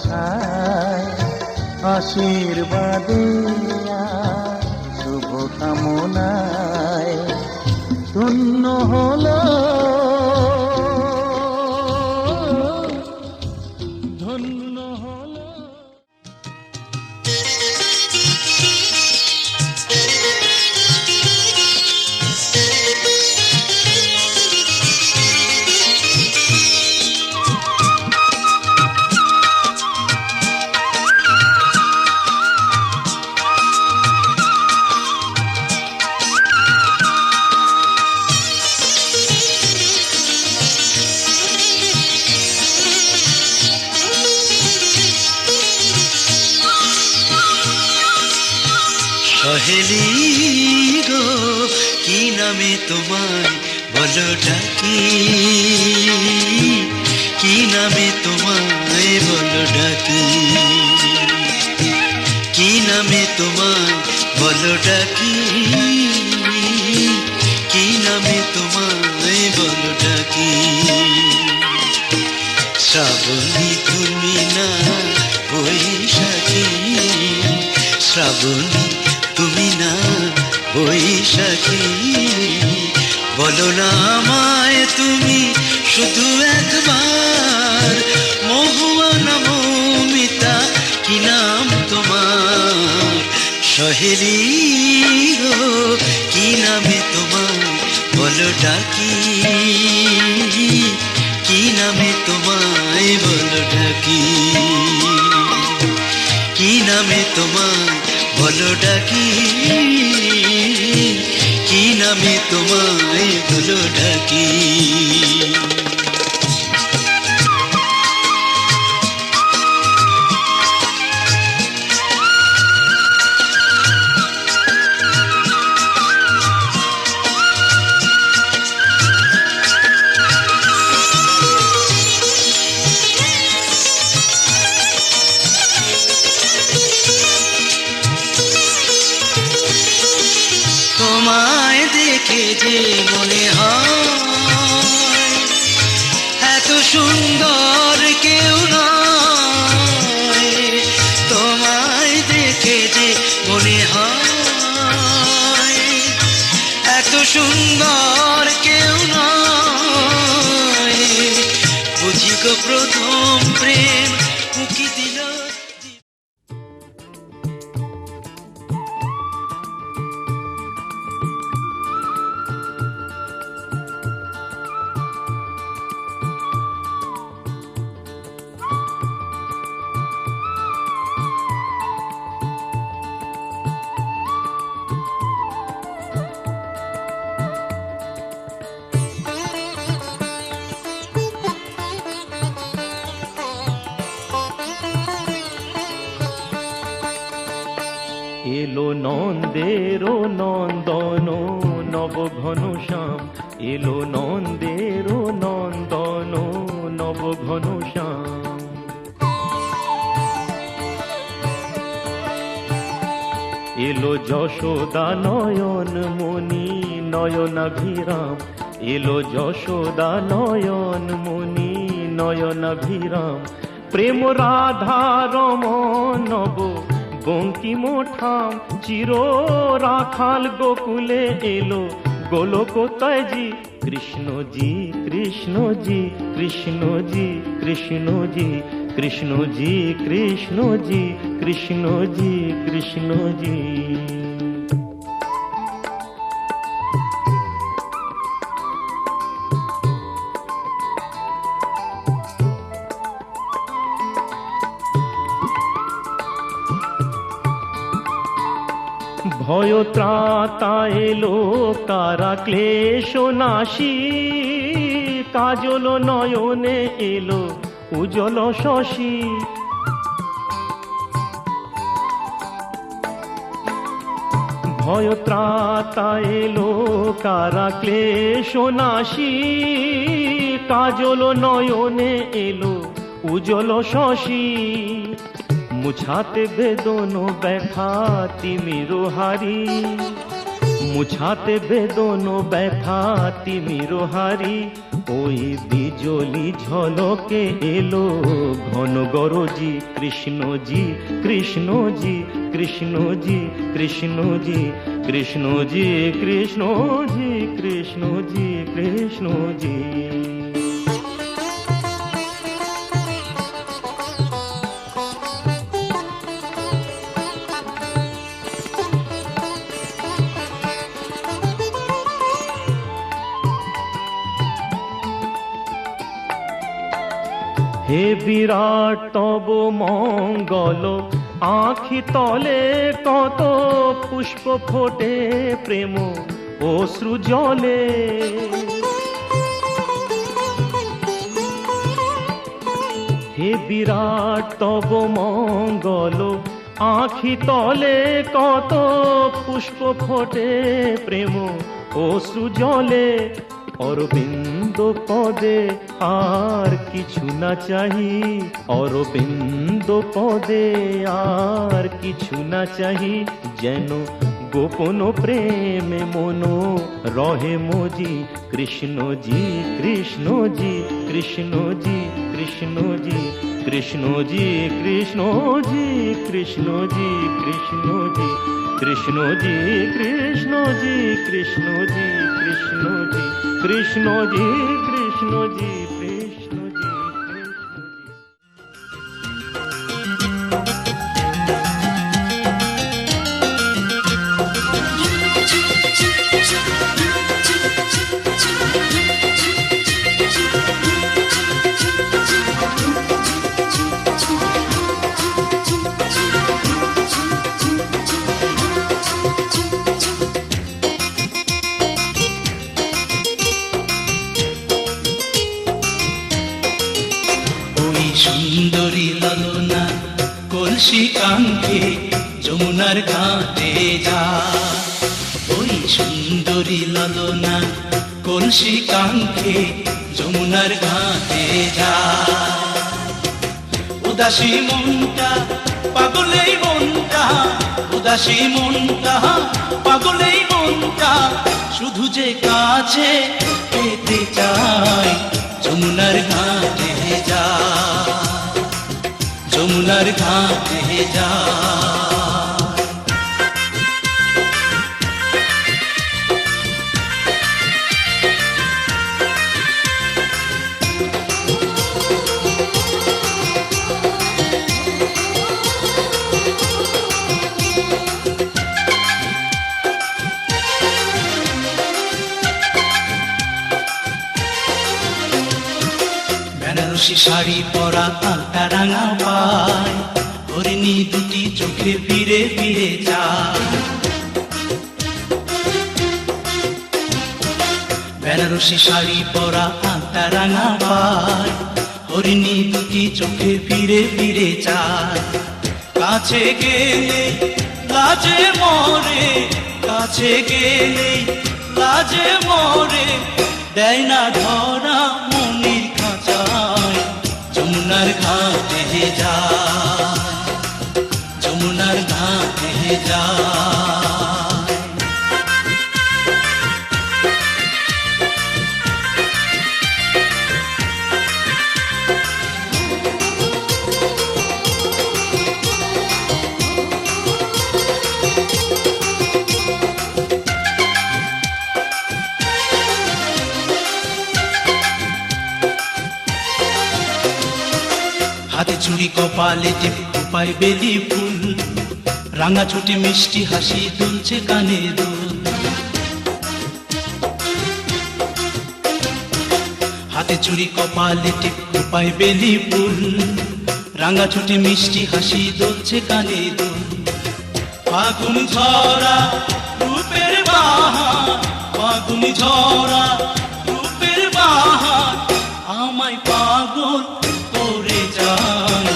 ভালোবাসায় আশীর্বাদে শুভ কামনায় ধন্য হলো ধন্য হলো। সহেলি গো কি নামে তোমায় বলো ডাকি, কি নামে তোমায় বলো ডাকি, কি নামে তোমায় বলো ডাকি, কি নামে তোমায় বলো ডাকি। শ্রাবণী তুমি না বৈশাখী, শ্রাবণী তুমি না বৈশাখী, বলো না আমায় তুমি শুধু একবার, মহুয়া না মৌমিতা কি নাম তোমার। সহেলি গো কি নামে তোমায় বলো ডাকি, কি নামে তোমায় বলো ডাকি, কি নামে তোমায় বলো ডাকি, কি নামে তোমায় বলো ডাকি। তোমায় দেখে যে মনে হয় এত সুন্দর কেউ নয়, তোমায় দেখে যে মনে হয় এত সুন্দর কেউ নয়, বুঝি গো প্রথম প্রেম উকি দিল। এলো নন্দের নন্দন নব ঘনশ্যাম, এলো নন্দের নন্দন নব ঘনশ্যাম। এলো যশোদা নয়ন মণি নয়নাভিরাম, এলো যশোদা নয়ন মণি নয়নাভিরাম। প্রেম রাধা রমণ নব বঙ্কিম ঠাম, চির রাখাল গোকুলে এলো গোলকতায়জি। কৃষ্ণজি কৃষ্ণজি কৃষ্ণজি কৃষ্ণজি কৃষ্ণজি কৃষ্ণজি কৃষ্ণজি কৃষ্ণজি। ভয় ত্রাতা এলো কারা ক্লেশ নাশী, কাজল নয়নে এলো উজ্জ্বল শশী। ভয় ত্রাতা এলো কারা ক্লেশ নাশী, কাজল নয়নে এলো উজ্জ্বল শশী। মুছাতে বেদন ব্যথা তিমির হারি, মুছাতে বেদন ব্যথা তিমির হারি। ওই বিজলি ঝলকে এলো ঘন গরজি কৃষ্ণজি কৃষ্ণজি কৃষ্ণজি কৃষ্ণজি কৃষ্ণজি কৃষ্ণজি কৃষ্ণজি কৃষ্ণজি। হে বিরাট তব মঙ্গল, আঁখি তলে কত পুষ্প ফোটে প্রেম অশ্রু জলে। হে বিরাট তব মঙ্গল, আঁখি তলে কত পুষ্প ফোটে প্রেম অশ্রু জলে। অরবিন্দ পদে আর কিছু না চাহি, অরবিন্দ পদে আর কিছু না চাহি, যেন গোপন প্রেমে মন রহে মজি। কৃষ্ণজি কৃষ্ণজি কৃষ্ণজি কৃষ্ণজি কৃষ্ণজি কৃষ্ণজি কৃষ্ণজি কৃষ্ণজি কৃষ্ণজি কৃষ্ণজি কৃষ্ণজি কৃষ্ণজি কৃষ্ণজি কৃষ্ণজি কৃষ্ণজি। সুন্দরী লালনা কলসি কাঙ্ক্ষে যমুনার ঘাটে যা। ওই সুন্দরী লালনা কলসি কাঙ্ক্ষে যমুনার ঘাটে যা। উদাসী মনটা পাগলেই মনটা, উদাসী মনটা পাগলেই মনটা, শুধু যে কাছে পেতে চায় যমুনার ঘাটে যা, যমুনার ঘাটে যা। বেনারসি শাড়ি পরা আলতা রাঙা পায়, হরিণী দুটি চোখে ফিরে ফিরে যায়। বেনারসি শাড়ি পরা আলতা রাঙা পায়, হরিণী দুটি চোখে ফিরে ফিরে যায়। কাছে গেলে লাজে মরে, কাছে গেলে লাজে মরে, দেয় না ধরা মনির খাঁচায় যমুনার ঘাটে যায়, যমুনার ঘাটে যায়। হাতে চুড়ি কপালে টিপ খোপায় বেলি ফুল, রাঙা ছুটি মিষ্টি হাসি দুলছে কানে দুল। হাতে চুড়ি কপালে টিপ খোপায় বেলি ফুল, রাঙা ছুটি মিষ্টি হাসি দুলছে কানে দুল। ফাগুন ঝরা রূপের বাহার, ফাগুন ঝরা রূপের বাহার, আমায় পাগল করে যায়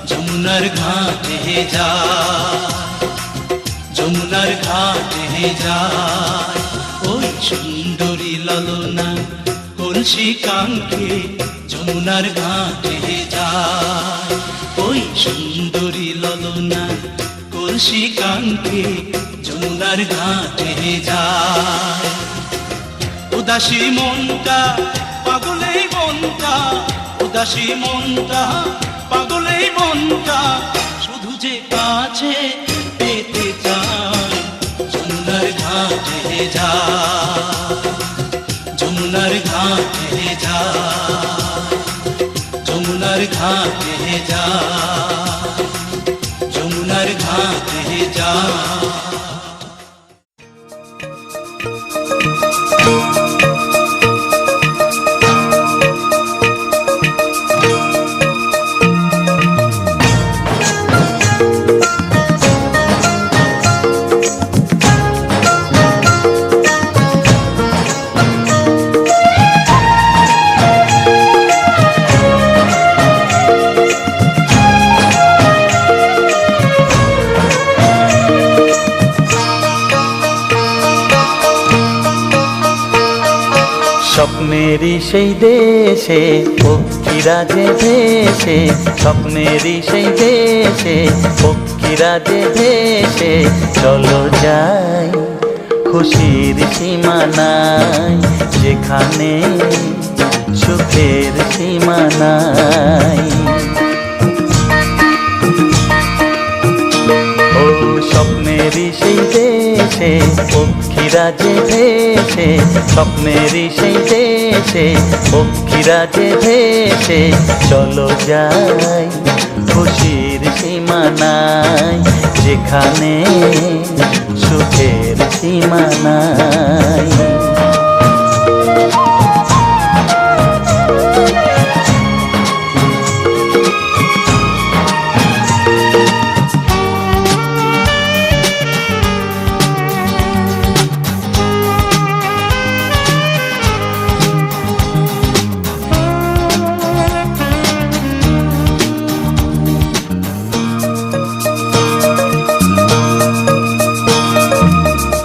যমুনার ঘাটে যায়, যমুনার ঘাটে যায়। ওই সুন্দরী লালনা কলসি কাঙ্ক্ষে যমুনার ঘাটে যায়, ওই সুন্দরী লালনা কলসি কাঙ্ক্ষে যমুনার ঘাটে যায়। উদাসী মনটা পাগল উদাসী মনটা, পাগলেই মনটা শুধু যে কাছে পেতে চায়। যমুনার ঘাটে যায়, যমুনার ঘাটে যায়, যমুনার ঘাটে যায়, যমুনার ঘাটে যায়। স্বপ্নেরই সেই দেশে পক্ষীরা যে ভেসে, স্বপ্নেরই সেই দেশে পক্ষীরা যে ভেসে, চলো যাই খুশির সীমানায়, যেখানে সুখের সীমানায়। ও স্বপ্নেরই সেই দেশে পক্ষীরা যে ভেসে, স্বপ্নেরই সেই দেশে পক্ষীরা যে ভেসে, চলো যাই খুশির সীমানায়, যেখানে সুখের সীমানায়।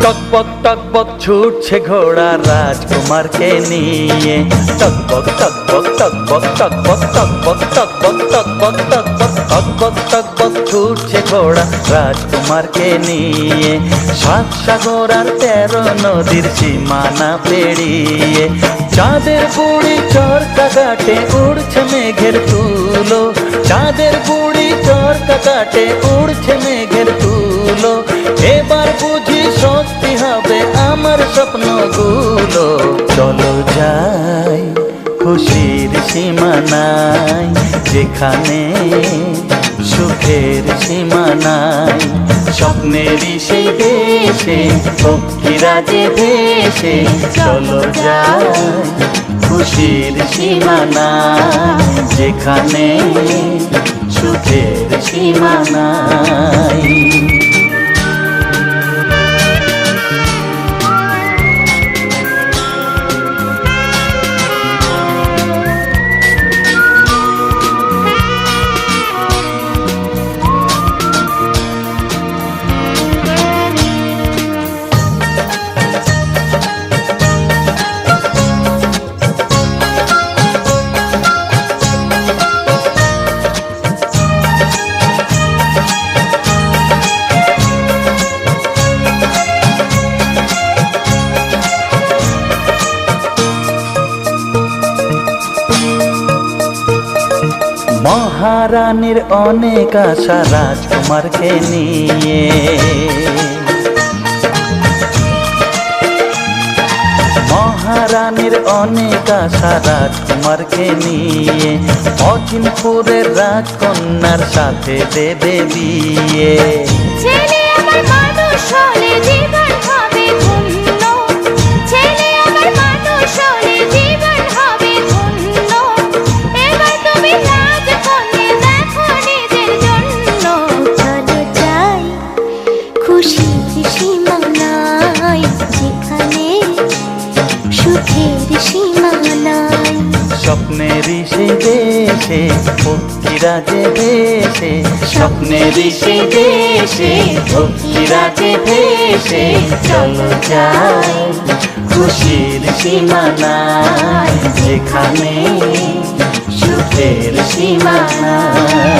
টকবক টকবক ছুটছে ঘোড়া রাজকুমারকে নিয়ে, টকবক টকবক টকবক টকবক টকবক টকবক টকবক টকবক টকবক টকবক ছুটছে ঘোড়া রাজকুমারকে নিয়ে, সাত সাগর আর 13 নদীর সীমানা পেরিয়ে, চাঁদের বুড়ি চরকা কাটে উড়ছে মেঘের তুলো, চাঁদের বুড়ি চরকা কাটে উড়ছে মেঘের তুলো, এবার বুঝি সত্যি হবে আমার স্বপ্নগুলো। চলো যাই খুশির সীমানায়, যেখানে সুখের সীমানায়, স্বপ্নেরই সেই দেশে পক্ষীরা যে ভেসে, চলো যাই খুশির সীমানায়, যেখানে সুখের সীমানায়। মহারানীর অনেক আশা রাজকুমারকে নিয়ে, মহারানীর অনেক আশা রাজকুমারকে নিয়ে, অচিনপুরের রাজকন্যার সাথে দেবে বিয়ে। ছেলে আমার মানুষ হলে জীবন হবে ধন্য, ছেলে আমার মানুষ হলে জীবন হবে ধন্য, এবার তুমি রাজকন্যা দেখো নিজের জন্য। চলো যাই খুশির সীমানায়, যেখানে সুখের সীমানায়, স্বপ্নেরই সেই দেশে পক্ষীরা যে ভেসে, স্বপ্নেরই সেই দেশে পক্ষীরা যে ভেসে, চলো যাই খুশির সীমানায়, যেখানে সুখের সীমানায়।